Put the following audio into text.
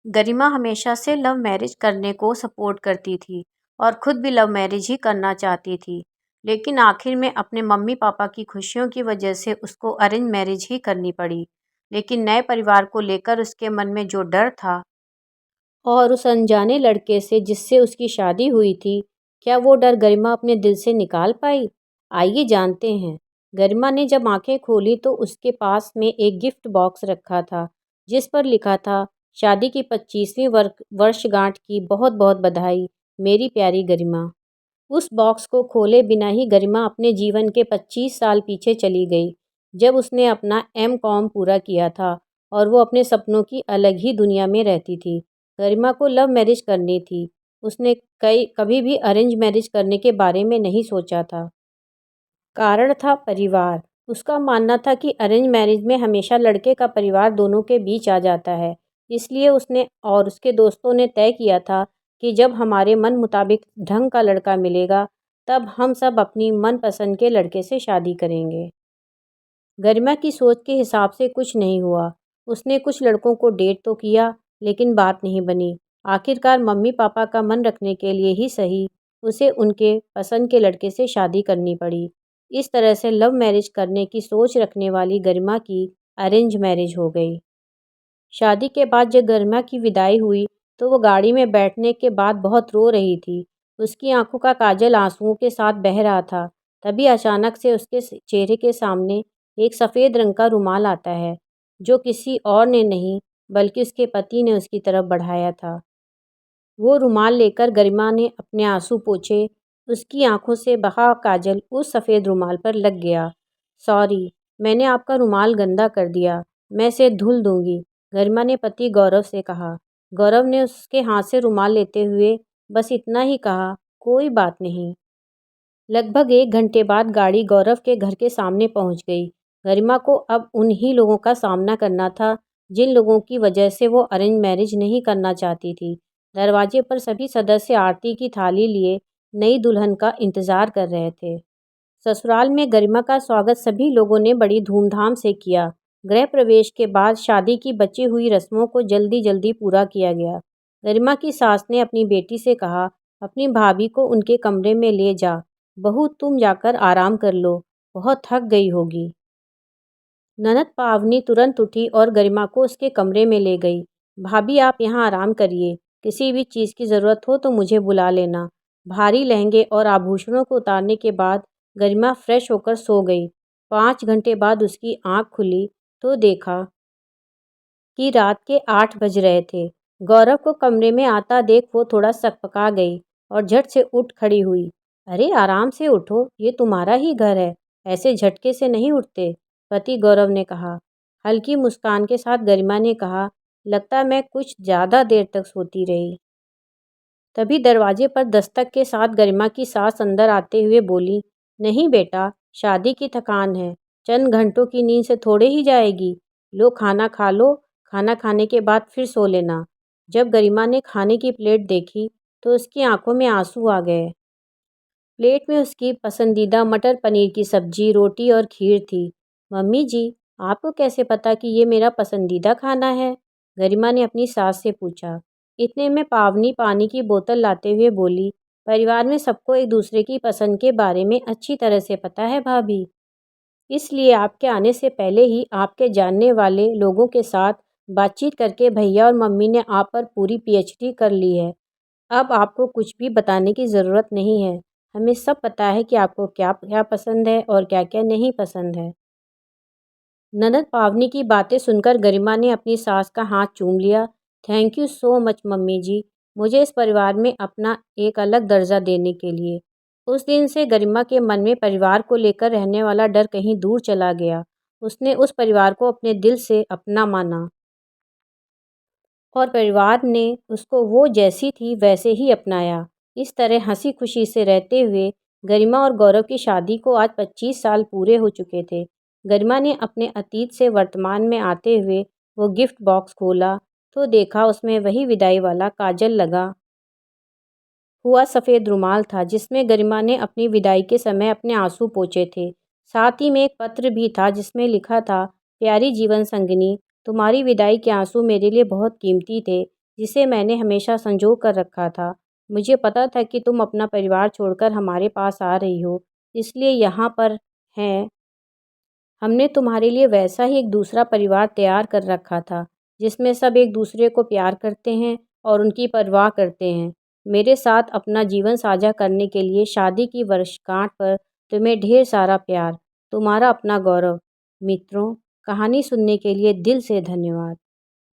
गरिमा हमेशा से love marriage करने को सपोर्ट करती थी और खुद भी लव मैरिज ही करना चाहती थी। लेकिन आखिर में अपने मम्मी पापा की खुशियों की वजह से उसको अरेंज मैरिज ही करनी पड़ी। लेकिन नए परिवार को लेकर उसके मन में जो डर था और उस अनजाने लड़के से जिससे उसकी शादी हुई थी, क्या वो डर गरिमा अपने दिल से निकाल पाई? आइए जानते हैं। गरिमा ने जब आंखें खोली तो उसके पास में एक गिफ्ट बॉक्स रखा था, जिस पर लिखा था, शादी की 25वीं वर्षगांठ की बहुत बहुत बधाई, मेरी प्यारी गरिमा। उस बॉक्स को खोले बिना ही गरिमा अपने जीवन के 25 साल पीछे चली गई, जब उसने अपना एम.कॉम पूरा किया था और वो अपने सपनों की अलग ही दुनिया में रहती थी। गरिमा को लव मैरिज करनी थी। उसने कई कभी भी अरेंज मैरिज करने के बारे में नहीं सोचा था। कारण था परिवार। उसका मानना था कि अरेंज मैरिज में हमेशा लड़के का परिवार दोनों के बीच आ जाता है। इसलिए उसने और उसके दोस्तों ने तय किया था कि जब हमारे मन मुताबिक ढंग का लड़का मिलेगा, तब हम सब अपनी मनपसंद के लड़के से शादी करेंगे। गरिमा की सोच के हिसाब से कुछ नहीं हुआ। उसने कुछ लड़कों को डेट तो किया, लेकिन बात नहीं बनी। आखिरकार मम्मी पापा का मन रखने के लिए ही सही, उसे उनके पसंद के लड़के से शादी करनी पड़ी। इस तरह से लव मैरिज करने की सोच रखने वाली गरिमा की अरेंज मैरिज हो गई। शादी के बाद जब गरिमा की विदाई हुई, तो वो गाड़ी में बैठने के बाद बहुत रो रही थी। उसकी आंखों का काजल आंसुओं के साथ बह रहा था। तभी अचानक से उसके चेहरे के सामने एक सफ़ेद रंग का रुमाल आता है, जो किसी और ने नहीं, बल्कि उसके पति ने उसकी तरफ बढ़ाया था। वो रुमाल लेकर गरिमा ने अपने आंसू पोंछे। उसकी आंखों से बहा काजल उस सफ़ेद रुमाल पर लग गया। सॉरी, मैंने आपका रुमाल गंदा कर दिया। मैं इसे धुल दूंगी, गरिमा ने पति गौरव से कहा। गौरव ने उसके हाथ से रुमाल लेते हुए बस इतना ही कहा, कोई बात नहीं। लगभग 1 घंटे बाद गाड़ी गौरव के घर के सामने पहुंच गई। गरिमा को अब उन्हीं लोगों का सामना करना था, जिन लोगों की वजह से वो अरेंज मैरिज नहीं करना चाहती थी। दरवाजे पर सभी सदस्य आरती की थाली लिए नई दुल्हन का इंतजार कर रहे थे। ससुराल में गरिमा का स्वागत सभी लोगों ने बड़ी धूमधाम से किया। गृह प्रवेश के बाद शादी की बची हुई रस्मों को जल्दी जल्दी पूरा किया गया। गरिमा की सास ने अपनी बेटी से कहा, अपनी भाभी को उनके कमरे में ले जा। बहू, तुम जाकर आराम कर लो, बहुत थक गई होगी। ननद पावनी तुरंत उठी और गरिमा को उसके कमरे में ले गई। भाभी, आप यहाँ आराम करिए। किसी भी चीज़ की ज़रूरत हो तो मुझे बुला लेना। भारी लहंगे और आभूषणों को उतारने के बाद गरिमा फ्रेश होकर सो गई। 5 घंटे बाद उसकी आँख खुली तो देखा कि रात के 8 बज रहे थे। गौरव को कमरे में आता देख वो थोड़ा सकपका गई और झट से उठ खड़ी हुई। अरे, आराम से उठो, ये तुम्हारा ही घर है, ऐसे झटके से नहीं उठते, पति गौरव ने कहा। हल्की मुस्कान के साथ गरिमा ने कहा, लगता मैं कुछ ज़्यादा देर तक सोती रही। तभी दरवाजे पर दस्तक के साथ गरिमा की सास अंदर आते हुए बोली, नहीं बेटा, शादी की थकान है, चंद घंटों की नींद से थोड़े ही जाएगी। लो, खाना खा लो, खाना खाने के बाद फिर सो लेना। जब गरिमा ने खाने की प्लेट देखी तो उसकी आंखों में आंसू आ गए। प्लेट में उसकी पसंदीदा मटर पनीर की सब्जी, रोटी और खीर थी। मम्मी जी, आपको कैसे पता कि ये मेरा पसंदीदा खाना है? गरिमा ने अपनी सास से पूछा। इतने में पावनी पानी की बोतल लाते हुए बोली, परिवार में सबको एक दूसरे की पसंद के बारे में अच्छी तरह से पता है भाभी। इसलिए आपके आने से पहले ही आपके जानने वाले लोगों के साथ बातचीत करके भैया और मम्मी ने आप पर पूरी पीएचडी कर ली है। अब आपको कुछ भी बताने की ज़रूरत नहीं है। हमें सब पता है कि आपको क्या-क्या पसंद है और क्या-क्या नहीं पसंद है। ननद पावनी की बातें सुनकर गरिमा ने अपनी सास का हाथ चूम लिया। Thank you so much mummy ji, मुझे इस परिवार में अपना एक अलग दर्जा देने के लिए। उस दिन से गरिमा के मन में परिवार को लेकर रहने वाला डर कहीं दूर चला गया। उसने उस परिवार को अपने दिल से अपना माना और परिवार ने उसको वो जैसी थी वैसे ही अपनाया। इस तरह हंसी खुशी से रहते हुए गरिमा और गौरव की शादी को आज 25 साल पूरे हो चुके थे। गरिमा ने अपने अतीत से वर्तमान में आते हुए वो गिफ्ट बॉक्स खोला तो देखा उसमें वही विदाई वाला काजल लगा हुआ सफ़ेद रुमाल था, जिसमें गरिमा ने अपनी विदाई के समय अपने आंसू पोंछे थे। साथ ही में एक पत्र भी था जिसमें लिखा था, प्यारी जीवन संगिनी, तुम्हारी विदाई के आंसू मेरे लिए बहुत कीमती थे। जिसे मैंने हमेशा संजो कर रखा था। मुझे पता था कि तुम अपना परिवार छोड़कर हमारे पास आ रही हो, इसलिए यहाँ पर हैं। हमने तुम्हारे लिए वैसा ही एक दूसरा परिवार तैयार कर रखा था, जिसमें सब एक दूसरे को प्यार करते हैं और उनकी परवाह करते हैं। मेरे साथ अपना जीवन साझा करने के लिए शादी की वर्षगांठ पर तुम्हें ढेर सारा प्यार। तुम्हारा अपना गौरव। मित्रों, कहानी सुनने के लिए दिल से धन्यवाद।